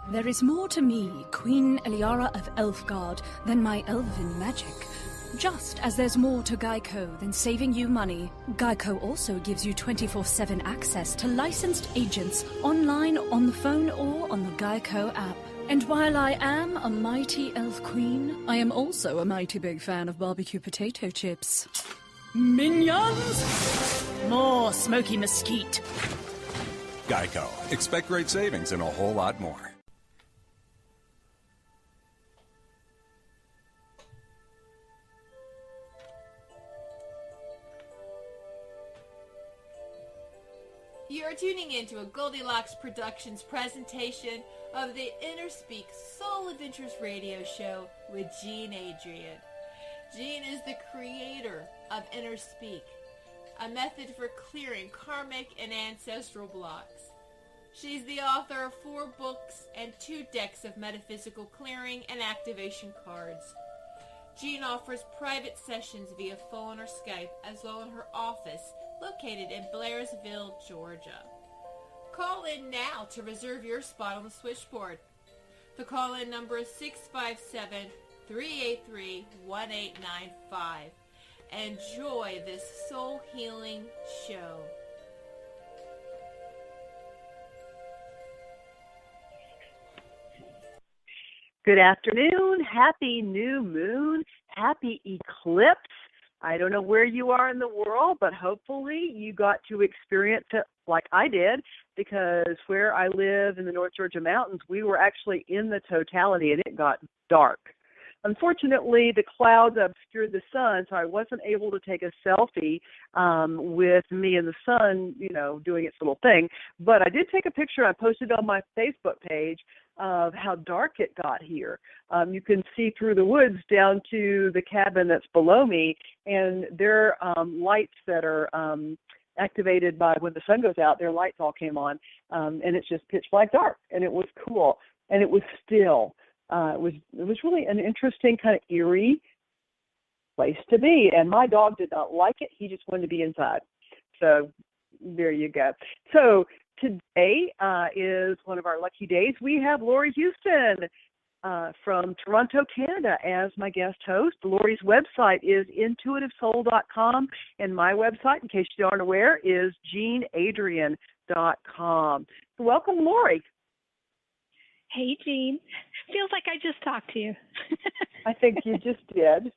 There is more to me, Queen Eliara of Elfgard, than my elven magic. Just as there's more to Geico than saving you money, Geico also gives you 24/7 access to licensed agents online, on the phone, or on the Geico app. And while I am a mighty elf queen, I am also a mighty big fan of barbecue potato chips. Minions! More smoky mesquite. Geico. Expect great savings and a whole lot more. You're tuning into a Goldilocks Productions presentation of the InnerSpeak Soul Adventures radio show with Jean Adrienne. Jean is the creator of InnerSpeak, a method for clearing karmic and ancestral blocks. She's the author of 4 books and 2 decks of metaphysical clearing and activation cards. Jean offers private sessions via phone or Skype, as well as her office located in Blairsville, Georgia. Call in now to reserve your spot on the switchboard. The call-in number is 657-383-1895. Enjoy this soul-healing show. Good afternoon. Happy new moon. Happy eclipse. I don't know where you are in the world, but hopefully you got to experience it like I did, because where I live in the North Georgia mountains, we were actually in the totality and it got dark. Unfortunately, the clouds obscured the sun, so I wasn't able to take a selfie with me and the sun, doing its little thing. But I did take a picture. I posted on my Facebook page of how dark it got here. You can see through the woods down to the cabin that's below me, and there are lights that are activated by when the sun goes out. Their lights all came on, and it's just pitch black dark, and it was cool, and it was still. It was really an interesting, kind of eerie place to be, and my dog did not like it. He just wanted to be inside. So there you go. So today is one of our lucky days. We have Laurie Huston from Toronto, Canada, as my guest host. Laurie's website is intuitivesoul.com, and my website, in case you aren't aware, is jeanadrienne.com. So welcome, Laurie. Hey, Jean. Feels like I just talked to you. I think you just did.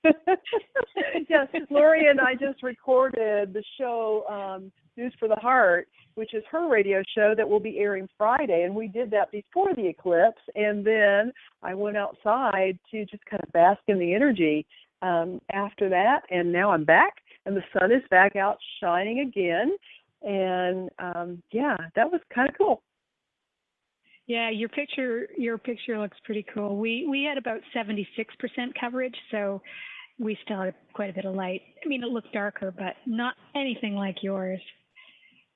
Yes, Laurie and I just recorded the show News for the Heart, which is her radio show that will be airing Friday, and we did that before the eclipse, and then I went outside to just kind of bask in the energy after that, and now I'm back, and the sun is back out shining again, and that was kind of cool. Yeah, your picture looks pretty cool. We had about 76% coverage, so we still had quite a bit of light. I mean, it looked darker, but not anything like yours.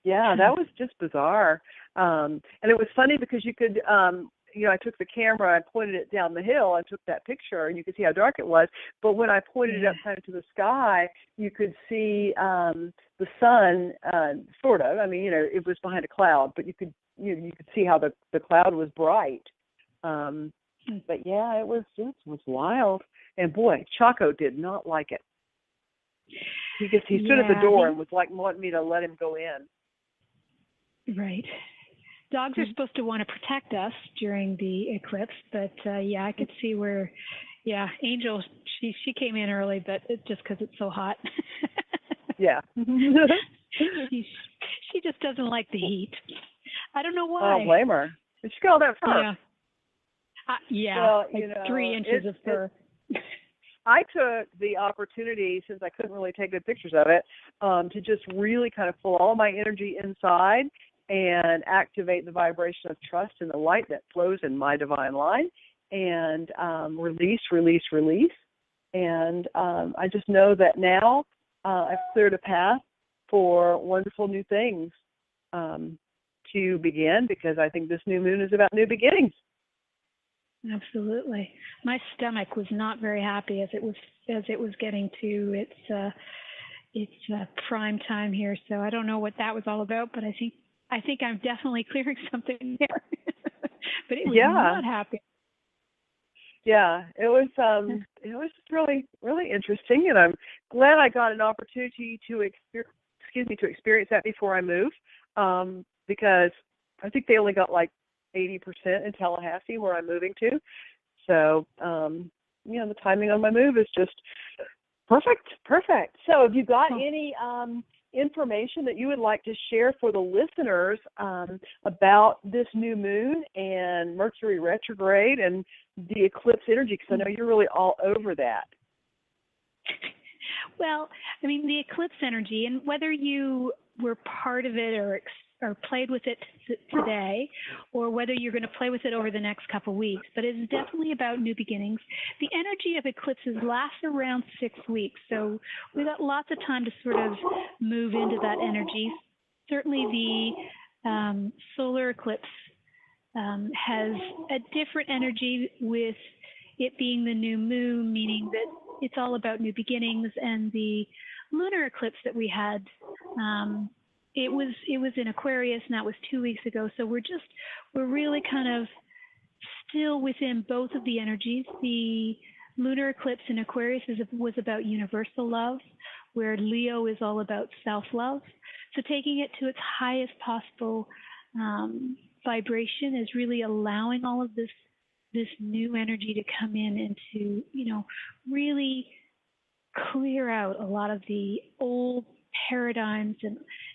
Yeah, that was just bizarre. And it was funny because you could, I took the camera, I pointed it down the hill, and took that picture, and you could see how dark it was. But when I pointed it up kind of to the sky, you could see the sun, sort of. I mean, it was behind a cloud, but you could see how the cloud was bright. But yeah, it was wild. And boy, Chaco did not like it. He stood at the door and was like wanting me to let him go in. Right. Dogs are supposed to want to protect us during the eclipse, but I could see where, Angel, she came in early, but just because it's so hot. Yeah. She just doesn't like the heat. I don't know why. I don't blame her. She got all that fur. Yeah. Well, 3 inches of fur. I took the opportunity, since I couldn't really take good pictures of it, to just really kind of pull all my energy inside and activate the vibration of trust in the light that flows in my divine line, and release. And I just know that now I've cleared a path for wonderful new things to begin, because I think this new moon is about new beginnings. Absolutely. My stomach was not very happy as it was getting to its prime time here. So I don't know what that was all about, but I think I'm definitely clearing something there. but it was not happy. Yeah, it was really, really interesting, and I'm glad I got an opportunity to experience that before I move, because I think they only got like 80% in Tallahassee where I'm moving to. So, the timing on my move is just perfect. So have you got any information that you would like to share for the listeners about this new moon and Mercury retrograde and the eclipse energy? Because I know you're really all over that. Well, I mean, the eclipse energy, and whether you were part of it or played with it today, or whether you're going to play with it over the next couple of weeks, but it's definitely about new beginnings. The energy of eclipses lasts around 6 weeks, so we've got lots of time to sort of move into that energy. Certainly the solar eclipse has a different energy, with it being the new moon, meaning that it's all about new beginnings, and the lunar eclipse that we had, it was in Aquarius, and that was 2 weeks ago. So we're really kind of still within both of the energies. The lunar eclipse in Aquarius was about universal love, where Leo is all about self-love. So taking it to its highest possible vibration is really allowing all of this new energy to come in and to, really clear out a lot of the old paradigms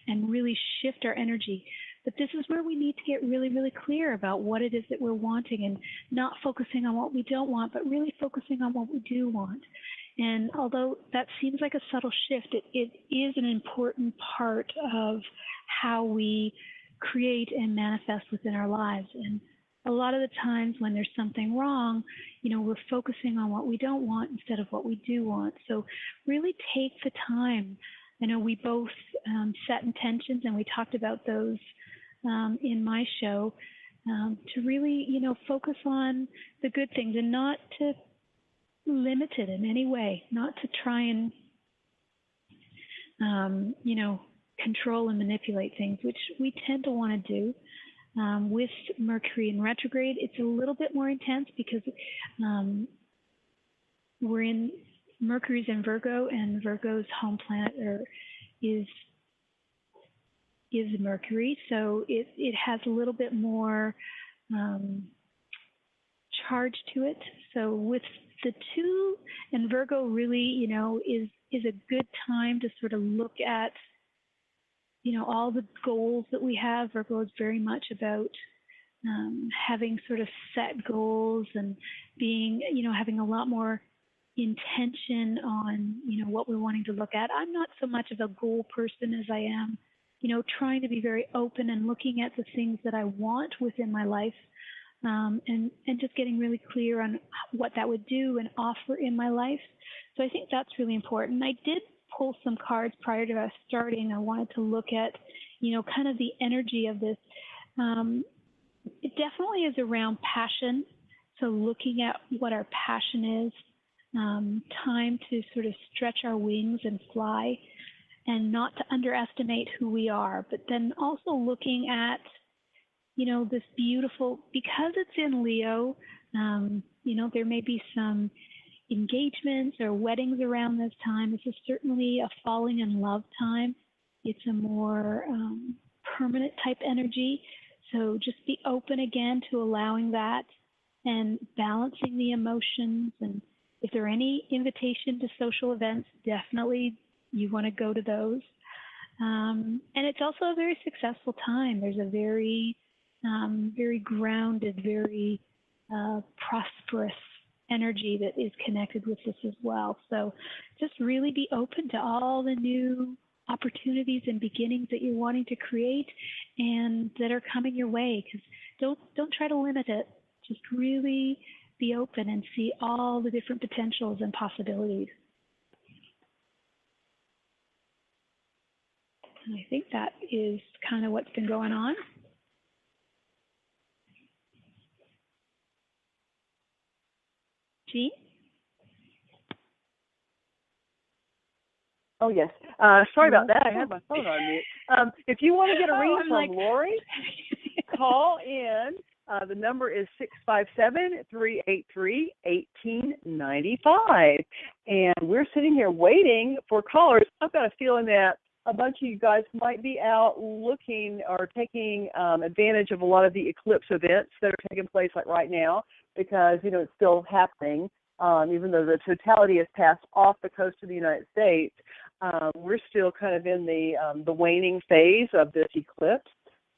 and really shift our energy. But this is where we need to get really, really clear about what it is that we're wanting, and not focusing on what we don't want, but really focusing on what we do want. And although that seems like a subtle shift, it is an important part of how we create and manifest within our lives. And a lot of the times when there's something wrong, we're focusing on what we don't want instead of what we do want. So really take the time. I know we both set intentions, and we talked about those in my show, to really, focus on the good things and not to limit it in any way, not to try and, control and manipulate things, which we tend to want to do. With Mercury in retrograde, it's a little bit more intense because Mercury's in Virgo, and Virgo's home planet is Mercury, so it has a little bit more charge to it. So with the two, and Virgo really, is a good time to sort of look at, all the goals that we have. Virgo is very much about having sort of set goals and being, having a lot more intention on, what we're wanting to look at. I'm not so much of a goal person as I am, trying to be very open and looking at the things that I want within my life, and just getting really clear on what that would do and offer in my life. So I think that's really important. I did pull some cards prior to us starting. I wanted to look at, kind of the energy of this. It definitely is around passion. So looking at what our passion is, time to sort of stretch our wings and fly, and not to underestimate who we are, but then also looking at, this beautiful, because it's in Leo, there may be some engagements or weddings around this time. This is certainly a falling in love time. It's a more permanent type energy. So just be open again to allowing that and balancing the emotions. And if there are any invitation to social events, definitely you want to go to those. And it's also a very successful time. There's a very, very grounded, very prosperous energy that is connected with this as well. So just really be open to all the new opportunities and beginnings that you're wanting to create and that are coming your way. Because don't try to limit it. Just really be open and see all the different potentials and possibilities. And I think that is kind of what's been going on. Jean? Oh, yes. Sorry about that. I had my phone on mute. If you want to get a read from Laurie, call in The number is 657-383-1895. And we're sitting here waiting for callers. I've got a feeling that a bunch of you guys might be out looking or taking advantage of a lot of the eclipse events that are taking place like right now, because, you know, it's still happening. Even though the totality has passed off the coast of the United States, we're still kind of in the waning phase of this eclipse.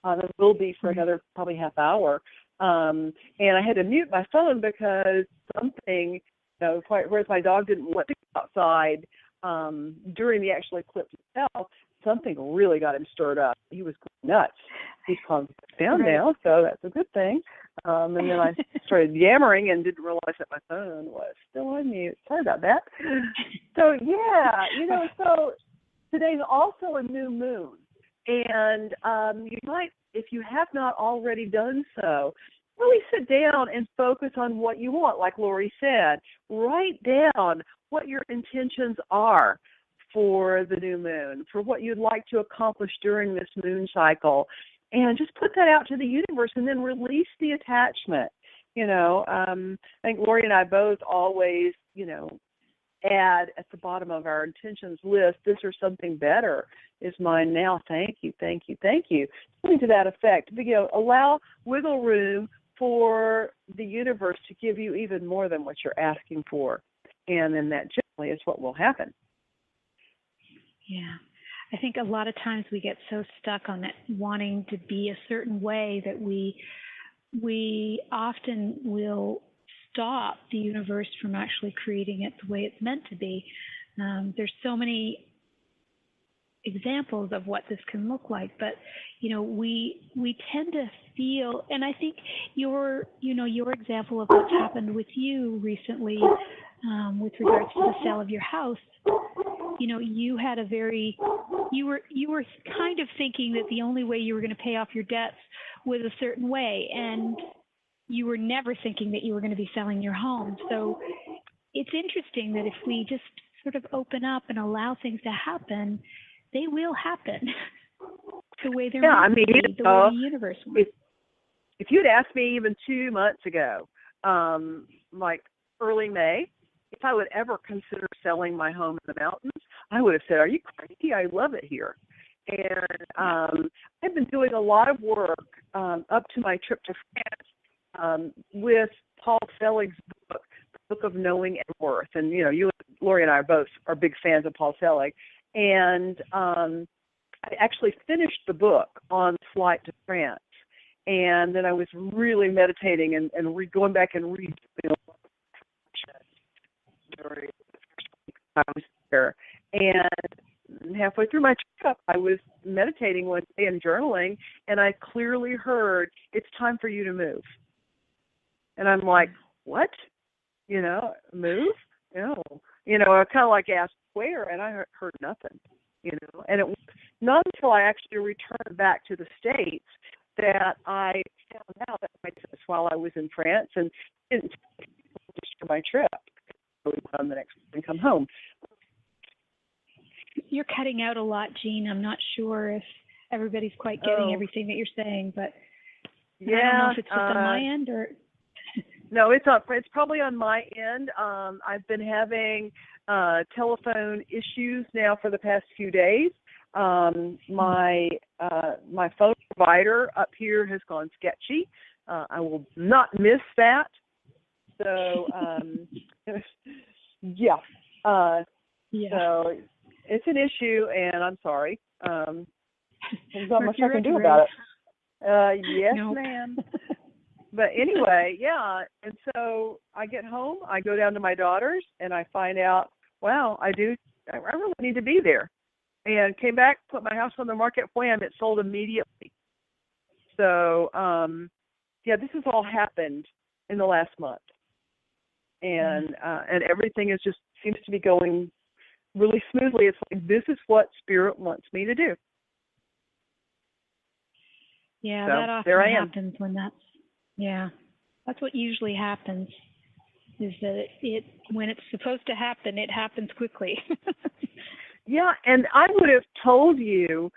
It will be for another probably half hour. And I had to mute my phone because something, you know, whereas my dog didn't want to go outside during the actual eclipse itself, something really got him stirred up. He was nuts. He's calmed down now, so that's a good thing. And then I started yammering and didn't realize that my phone was still on mute. Sorry about that. So, yeah, you know, so today's also a new moon. And you might, if you have not already done so, really sit down and focus on what you want. Like Laurie said, write down what your intentions are for the new moon, for what you'd like to accomplish during this moon cycle. And just put that out to the universe and then release the attachment. You know, I think Laurie and I both always, you know, add at the bottom of our intentions list, this or something better is mine now. Thank you, thank you, thank you. Something to that effect. But, you know, allow wiggle room for the universe to give you even more than what you're asking for. And then that generally is what will happen. Yeah. I think a lot of times we get so stuck on it wanting to be a certain way that we often will stop the universe from actually creating it the way it's meant to be. There's so many examples of what this can look like, but you know, we tend to feel, and I think your example of what's happened with you recently with regards to the sale of your house, you know, you had you were kind of thinking that the only way you were going to pay off your debts was a certain way, and you were never thinking that you were going to be selling your home. So it's interesting that if we just sort of open up and allow things to happen, they will happen the way they're meant to be, the way the universe wants. If you'd asked me even 2 months ago, like early May, if I would ever consider selling my home in the mountains, I would have said, are you crazy? I love it here. And I've been doing a lot of work up to my trip to France with Paul Selig's book, The Book of Knowing and Worth. And, you know, Laurie and I both are big fans of Paul Selig. And I actually finished the book on flight to France. And then I was really meditating and going back and reading during the first week I was there. And halfway through my trip, I was meditating one day and journaling, and I clearly heard, it's time for you to move. And I'm like, what? You know, move? No. You know, I kind of like asked where, and I heard nothing, you know. And it was not until I actually returned back to the States that I found out that my business while I was in France and didn't just for my trip. I would on the next week and come home. You're cutting out a lot, Jean. I'm not sure if everybody's quite getting everything that you're saying, but I don't know if it's just on my end or... No, it's probably on my end. I've been having telephone issues now for the past few days. My phone provider up here has gone sketchy. I will not miss that. So, yeah. So it's an issue, and I'm sorry. There's not much I can do about it. Yes, ma'am. But anyway, yeah. And so I get home, I go down to my daughter's, and I find out, wow, I really need to be there. And came back, put my house on the market, wham, it sold immediately. So, yeah, this has all happened in the last month. And everything is just seems to be going really smoothly. It's like, this is what Spirit wants me to do. Yeah, so, that often happens when that's what usually happens, is that it when it's supposed to happen, it happens quickly. Yeah, and I would have told you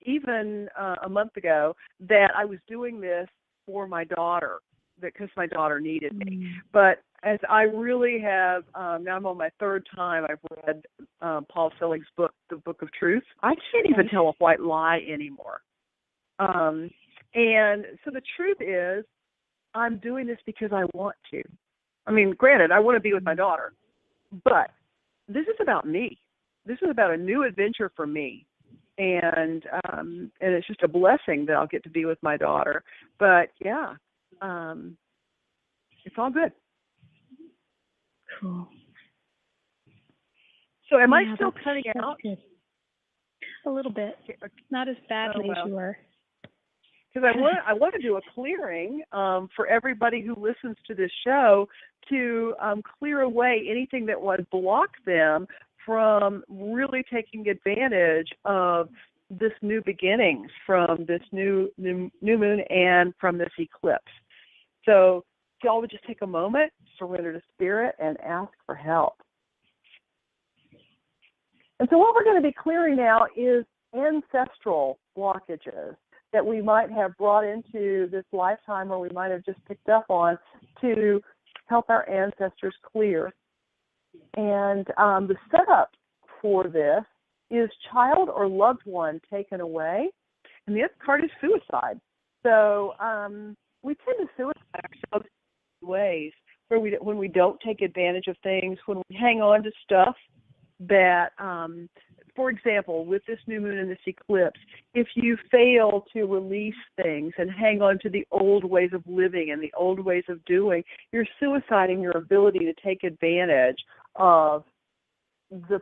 even a month ago that I was doing this for my daughter, because my daughter needed me. But as I really have, now I'm on my third time, I've read Paul Selig's book, The Book of Truth. I can't even tell a white lie anymore. And so the truth is, I'm doing this because I want to. I mean, granted, I want to be with my daughter, but this is about me. This is about a new adventure for me. And it's just a blessing that I'll get to be with my daughter. But, yeah, it's all good. Cool. So am I still cutting out? Good. A little bit. Not as badly as you are. Because I want to do a clearing for everybody who listens to this show to clear away anything that would block them from really taking advantage of this new beginnings, from this new moon and from this eclipse. So if y'all would just take a moment, surrender to spirit, and ask for help. And so what we're going to be clearing now is ancestral blockages that we might have brought into this lifetime, or we might have just picked up on, to help our ancestors clear. And the setup for this is child or loved one taken away, and the other card is suicide. So we tend to suicide ourselves in ways where when we don't take advantage of things, when we hang on to stuff that, for example, with this new moon and this eclipse, if you fail to release things and hang on to the old ways of living and the old ways of doing, you're suiciding your ability to take advantage of the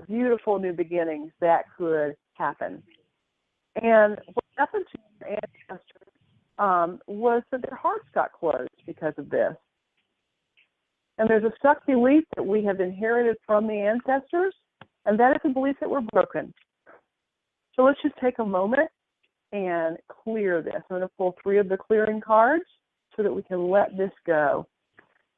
beautiful new beginnings that could happen. And what happened to your ancestors was that their hearts got closed because of this. And there's a stuck belief that we have inherited from the ancestors, and that is a belief that we're broken. So let's just take a moment and clear this. I'm going to pull 3 of the clearing cards so that we can let this go.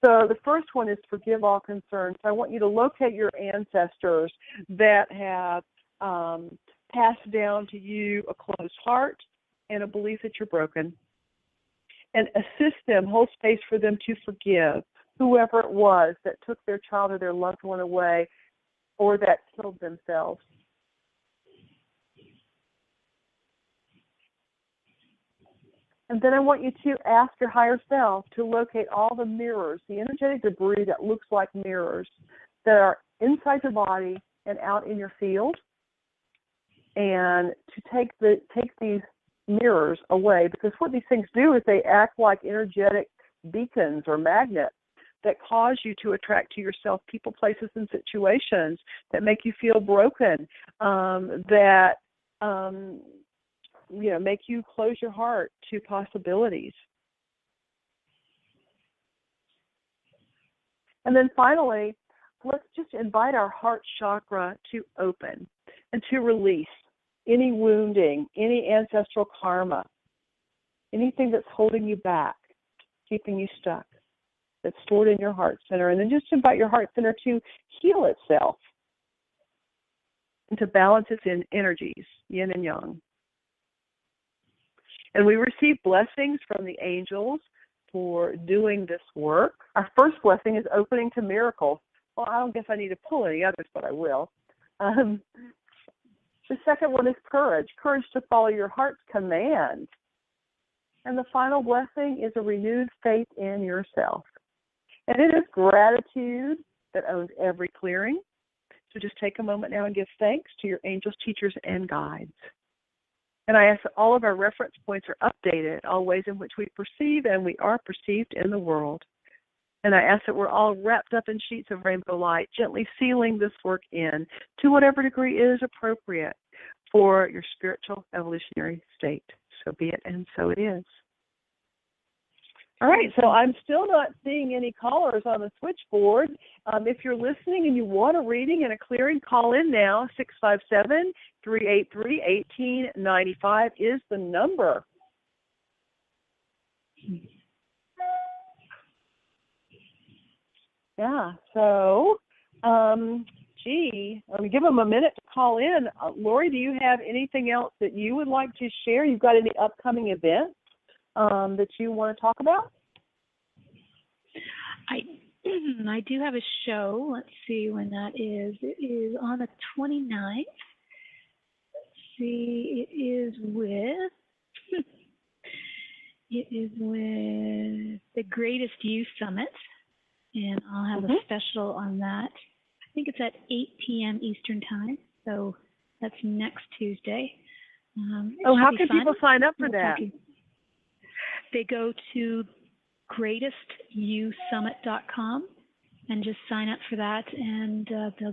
So the first one is forgive all concerns. So I want you to locate your ancestors that have passed down to you a closed heart and a belief that you're broken, and assist them, hold space for them to forgive whoever it was that took their child or their loved one away or that killed themselves. And then I want you to ask your higher self to locate all the mirrors, the energetic debris that looks like mirrors that are inside your body and out in your field, and to take these mirrors away, because what these things do is they act like energetic beacons or magnets that cause you to attract to yourself people, places, and situations that make you feel broken, make you close your heart to possibilities. And then finally, let's just invite our heart chakra to open and to release any wounding, any ancestral karma, anything that's holding you back, keeping you stuck, that's stored in your heart center. And then just invite your heart center to heal itself and to balance its energies, yin and yang. And we receive blessings from the angels for doing this work. Our first blessing is opening to miracles. Well, I don't guess I need to pull any others, but I will. The second one is courage to follow your heart's command. And the final blessing is a renewed faith in yourself. And it is gratitude that owns every clearing. So just take a moment now and give thanks to your angels, teachers, and guides. And I ask that all of our reference points are updated, all ways in which we perceive and we are perceived in the world. And I ask that we're all wrapped up in sheets of rainbow light, gently sealing this work in to whatever degree is appropriate for your spiritual evolutionary state. So be it, and so it is. All right, so I'm still not seeing any callers on the switchboard. If you're listening and you want a reading and a clearing, call in now. 657-383-1895 is the number. Yeah, so, I'm going to give them a minute to call in. Laurie, do you have anything else that you would like to share? You've got any upcoming events that you want to talk about? I do have a show. Let's see when that is. It is on the 29th. Let's see. It is with the Greatest You Summit, and I'll have a special on that. I think it's at 8 p.m. Eastern Time, so that's next Tuesday. How can people sign up for that? They go to greatestyousummit.com and just sign up for that, and they'll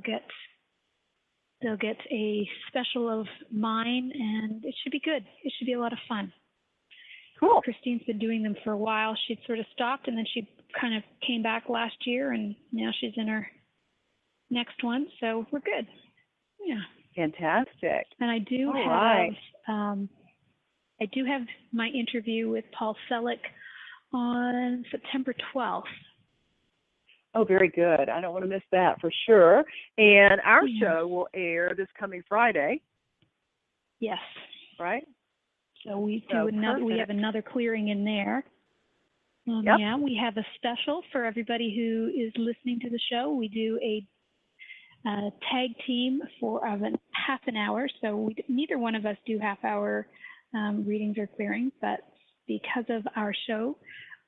get a special of mine, and it should be good. It should be a lot of fun. Cool. Christine's been doing them for a while. She'd sort of stopped, and then she kind of came back last year, and now she's in her next one, so we're good. Yeah. Fantastic. And I do have my interview with Paul Selleck on September 12th. Oh, very good. I don't want to miss that for sure. And our show will air this coming Friday. Yes. Right? So we have another clearing in there. Yeah, we have a special for everybody who is listening to the show. We do a tag team for half an hour. So neither one of us do half-hour readings or clearings, but because of our show,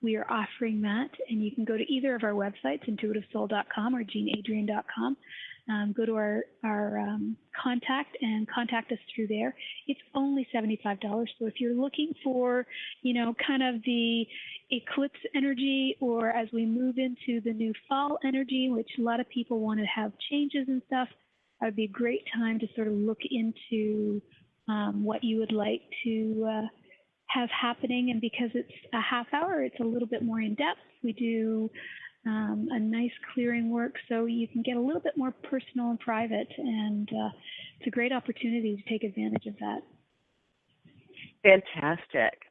we are offering that. And you can go to either of our websites, intuitivesoul.com or jeanadrienne.com. Go to our contact and contact us through there. It's only $75. So if you're looking for, kind of the eclipse energy, or as we move into the new fall energy, which a lot of people want to have changes and stuff, that would be a great time to sort of look into what you would like to have happening. And because it's a half hour, it's a little bit more in depth. We do a nice clearing work, so you can get a little bit more personal and private, and it's a great opportunity to take advantage of that. Fantastic.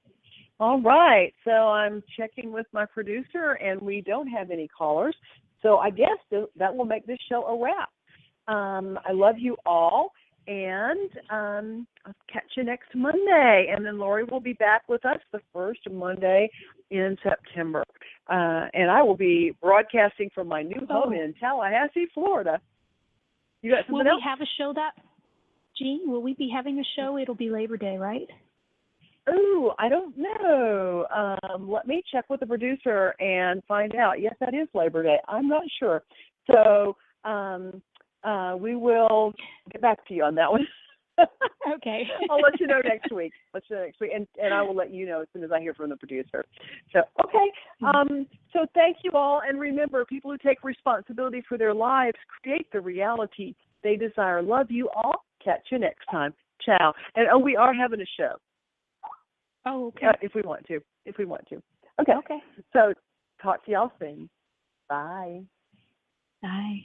All right, so I'm checking with my producer, and we don't have any callers, so I guess that will make this show a wrap. I love you all, and I'll catch you next Monday, and then Laurie will be back with us the first Monday in September. And I will be broadcasting from my new home in Tallahassee, Florida. You got something else? Will we have a show Jean, will we be having a show? It'll be Labor Day, right? Ooh, I don't know. Let me check with the producer and find out. Yes, that is Labor Day. I'm not sure. So we will get back to you on that one. Okay. I'll let you know next week. And I will let you know as soon as I hear from the producer. So, okay. So thank you all. And remember, people who take responsibility for their lives create the reality they desire. Love you all. Catch you next time. Ciao. And we are having a show. Oh, okay. If we want to. Okay. Okay. So talk to y'all soon. Bye. Bye.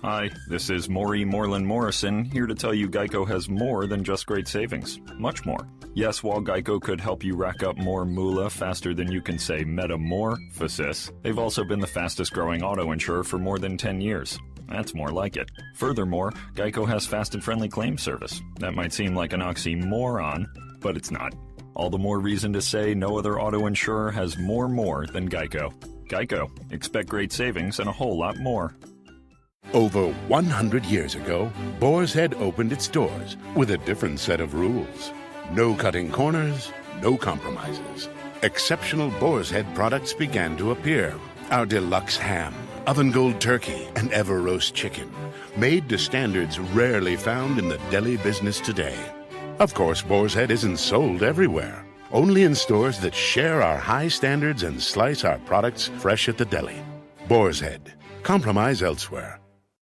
Hi, this is Maury Moreland Morrison, here to tell you Geico has more than just great savings. Much more. Yes, while Geico could help you rack up more moolah faster than you can say metamorphosis, they've also been the fastest growing auto insurer for more than 10 years. That's more like it. Furthermore, Geico has fast and friendly claim service. That might seem like an oxymoron, but it's not. All the more reason to say no other auto insurer has more than Geico. Geico. Expect great savings and a whole lot more. Over 100 years ago, Boar's Head opened its doors with a different set of rules. No cutting corners, no compromises. Exceptional Boar's Head products began to appear. Our deluxe ham, oven gold turkey, and ever roast chicken, made to standards rarely found in the deli business today. Of course, Boar's Head isn't sold everywhere. Only in stores that share our high standards and slice our products fresh at the deli. Boar's Head. Compromise elsewhere.